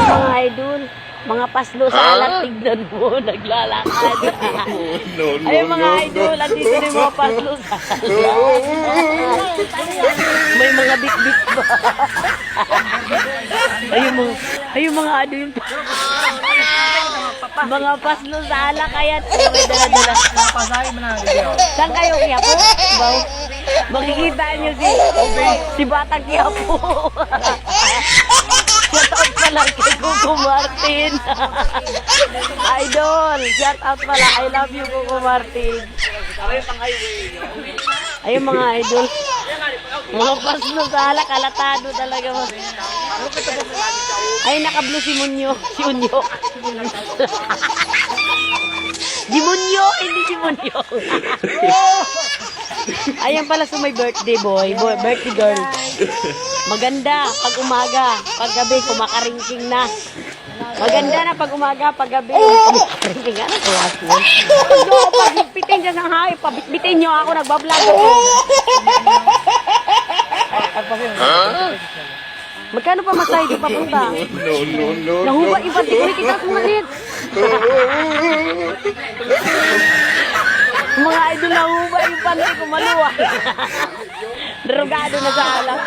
mga idol, mga paslo sa alat, tignan mo, naglalakad. Ayun mga idol, andito na yung mga paslo sa alat. May mga bit-bit ba? Ayun mga idol, yung mga paslo sa alak, kaya may dala-dala. Saan kayo, Kiyapo? Baw? Makikita nyo si Batang Kiyapo. Shout out pala kay Coco Martin. Idol, shout out pala. I love you, Coco Martin. Ayun mga idol. Mga paslo sa alak, alatado talaga. Ay, nakablo si Munyo. Si Unyo. Di Munyo, hindi si Munyo. Ayan pala sa may birthday boy, birthday girl. Maganda pag umaga, pag gabi kumakaringking na. Maganda na pag umaga, pag gabi kumakaringking na. Pagbitin dyan ng hayop, pabitbitin nyo ako, nagbablog ako. Magkano pa masay di papunta? No. Nahuba, iba't di ko kita sumalit. Mga idol na huba, yung panty ko maluwa. Drogado na sa alak.